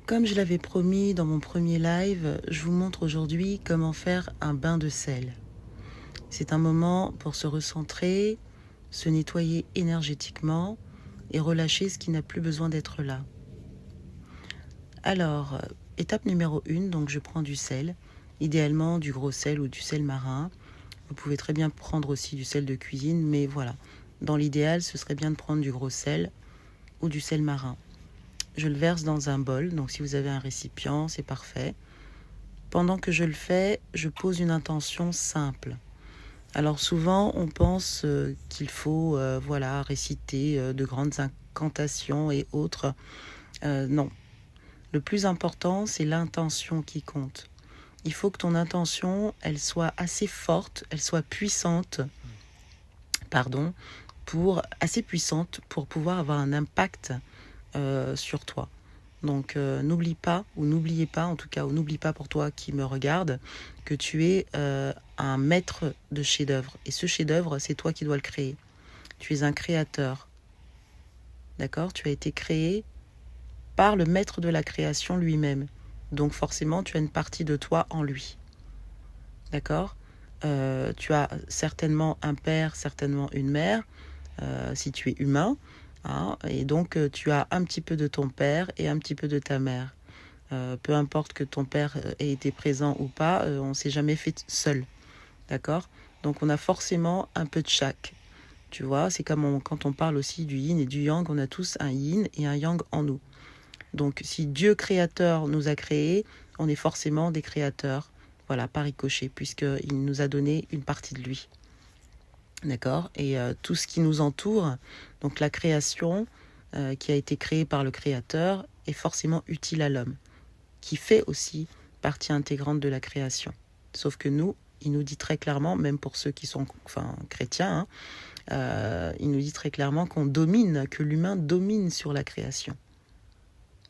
Comme je l'avais promis dans mon premier live, je vous montre aujourd'hui comment faire un bain de sel. C'est un moment pour se recentrer, se nettoyer énergétiquement et relâcher ce qui n'a plus besoin d'être là. Alors, étape numéro 1, donc je prends du sel, idéalement du gros sel ou du sel marin. Vous pouvez très bien prendre aussi du sel de cuisine, mais voilà. Dans l'idéal, ce serait bien de prendre du gros sel ou du sel marin. Je le verse dans un bol, donc si vous avez un récipient, c'est parfait. Pendant que je le fais, je pose une intention simple. Alors souvent, on pense qu'il faut réciter de grandes incantations et autres. Non. Le plus important, c'est l'intention qui compte. Il faut que ton intention, elle soit assez forte, elle soit puissante, assez puissante pour pouvoir avoir un impact sur toi. Donc n'oublie pas, ou n'oubliez pas, en tout cas, ou n'oublie pas pour toi qui me regarde, que tu es un maître de chef-d'œuvre. Et ce chef-d'œuvre, c'est toi qui dois le créer. Tu es un créateur. D'accord ? Tu as été créé par le maître de la création lui-même. Donc forcément, tu as une partie de toi en lui. D'accord ? Tu as certainement un père, certainement une mère, si tu es humain. Hein, et donc, tu as un petit peu de ton père et un petit peu de ta mère. Peu importe que ton père ait été présent ou pas, on ne s'est jamais fait seul. D'accord ? Donc, on a forcément un peu de chaque. Tu vois, c'est comme quand on parle aussi du yin et du yang, on a tous un yin et un yang en nous. Donc, si Dieu créateur nous a créés, on est forcément des créateurs, voilà, par ricochet, puisqu'il nous a donné une partie de lui. D'accord ? Et tout ce qui nous entoure, donc la création qui a été créée par le créateur, est forcément utile à l'homme, qui fait aussi partie intégrante de la création. Sauf que nous, il nous dit très clairement, même pour ceux qui sont chrétiens, il nous dit très clairement que l'humain domine sur la création.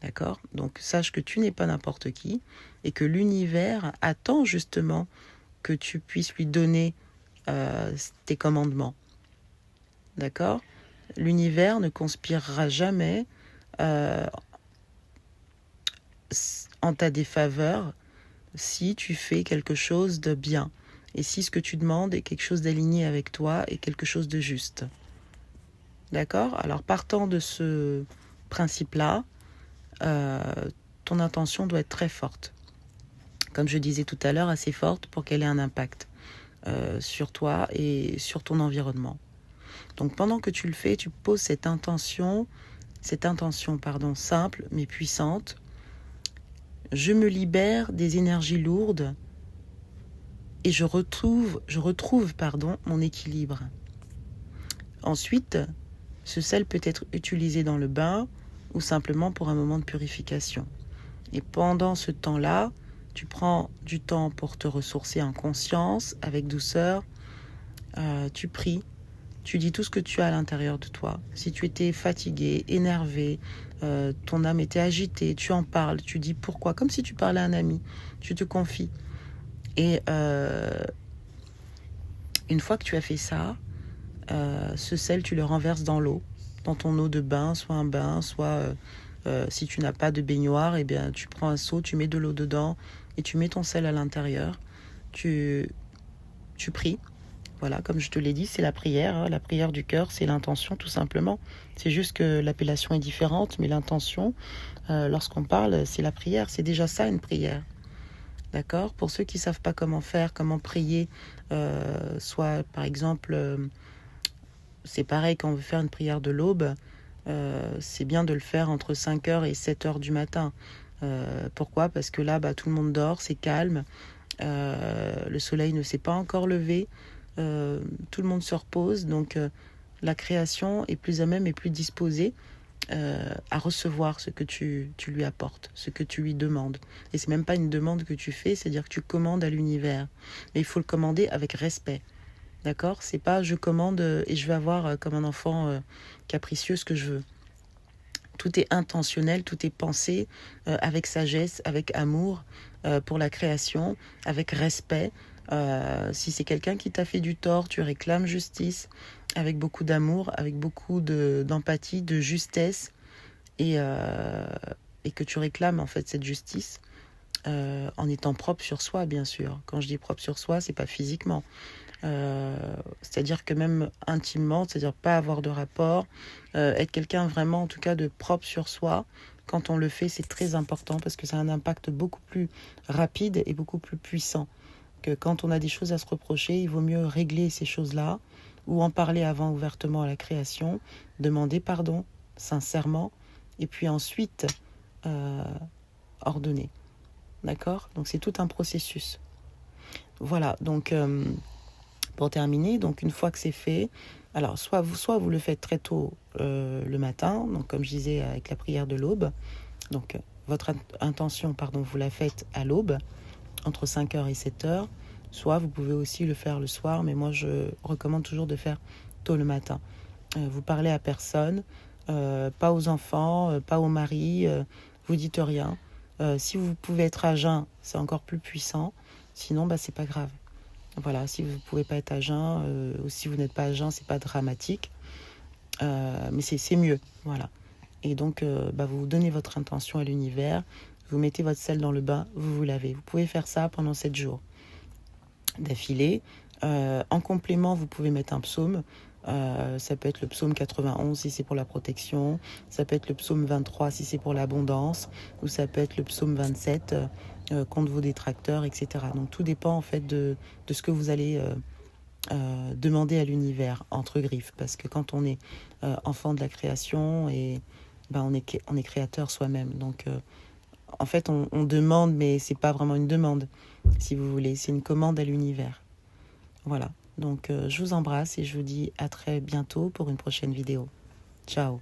D'accord ? Donc sache que tu n'es pas n'importe qui et que l'univers attend justement que tu puisses lui donner tes commandements. D'accord ? L'univers ne conspirera jamais en ta défaveur si tu fais quelque chose de bien et si ce que tu demandes est quelque chose d'aligné avec toi et quelque chose de juste. D'accord ? Alors partant de ce principe-là, ton intention doit être très forte. Comme je disais tout à l'heure, assez forte pour qu'elle ait un impact sur toi et sur ton environnement. Donc pendant que tu le fais, tu poses cette intention simple mais puissante. Je me libère des énergies lourdes et je retrouve mon équilibre. Ensuite, ce sel peut être utilisé dans le bain ou simplement pour un moment de purification. Et pendant ce temps-là, tu prends du temps pour te ressourcer en conscience, avec douceur. Tu pries. Tu dis tout ce que tu as à l'intérieur de toi. Si tu étais fatigué, énervé, ton âme était agitée, tu en parles, tu dis pourquoi, comme si tu parlais à un ami, tu te confies. Et une fois que tu as fait ça, ce sel, tu le renverses dans l'eau, dans ton eau de bain, soit un bain, soit si tu n'as pas de baignoire, eh bien, tu prends un seau, tu mets de l'eau dedans et tu mets ton sel à l'intérieur. Tu pries. Voilà, comme je te l'ai dit, c'est la prière. Hein. La prière du cœur, c'est l'intention, tout simplement. C'est juste que l'appellation est différente, mais l'intention, lorsqu'on parle, c'est la prière. C'est déjà ça, une prière. D'accord ? Pour ceux qui ne savent pas comment faire, comment prier, soit, par exemple, c'est pareil quand on veut faire une prière de l'aube, c'est bien de le faire entre 5h et 7h du matin. Pourquoi ? Parce que là, tout le monde dort, c'est calme. Le soleil ne s'est pas encore levé. Tout le monde se repose, donc la création est plus à même et plus disposée à recevoir ce que tu lui apportes, ce que tu lui demandes. Et c'est même pas une demande que tu fais, c'est-à-dire que tu commandes à l'univers. Mais il faut le commander avec respect. D'accord ? C'est pas je commande et je vais avoir comme un enfant capricieux ce que je veux. Tout est intentionnel, tout est pensé avec sagesse, avec amour pour la création, avec respect. Si c'est quelqu'un qui t'a fait du tort, tu réclames justice avec beaucoup d'amour, avec beaucoup d'empathie, de justesse et et que tu réclames en fait cette justice en étant propre sur soi, bien sûr. Quand je dis propre sur soi, c'est pas physiquement. C'est-à-dire que même intimement, c'est-à-dire pas avoir de rapport, être quelqu'un vraiment en tout cas de propre sur soi, quand on le fait, c'est très important parce que ça a un impact beaucoup plus rapide et beaucoup plus puissant. Que quand on a des choses à se reprocher, il vaut mieux régler ces choses-là ou en parler avant ouvertement à la création, demander pardon sincèrement et puis ensuite ordonner. D'accord? Donc c'est tout un processus. Voilà, donc pour terminer, donc une fois que c'est fait, alors soit vous le faites très tôt le matin, donc comme je disais avec la prière de l'aube, donc votre intention, pardon, vous la faites à l'aube, entre 5h et 7h, soit vous pouvez aussi le faire le soir, mais moi je recommande toujours de faire tôt le matin. Vous parlez à personne, pas aux enfants, pas au mari, vous dites rien. Si vous pouvez être à jeun, c'est encore plus puissant, sinon c'est pas grave. Voilà, si vous ne pouvez pas être à jeun, ou si vous n'êtes pas à jeun, c'est pas dramatique, mais c'est mieux, voilà. Et donc, vous donnez votre intention à l'univers, vous mettez votre sel dans le bain, vous vous lavez. Vous pouvez faire ça pendant 7 jours d'affilée. En complément, vous pouvez mettre un psaume. Ça peut être le psaume 91 si c'est pour la protection, ça peut être le psaume 23 si c'est pour l'abondance, ou ça peut être le psaume 27 contre vos détracteurs, etc. Donc tout dépend en fait de ce que vous allez demander à l'univers, entre griffes, parce que quand on est enfant de la création, et on est créateur soi-même. Donc en fait on demande, mais c'est pas vraiment une demande, si vous voulez, c'est une commande à l'univers. Voilà, donc je vous embrasse et je vous dis à très bientôt pour une prochaine vidéo. Ciao.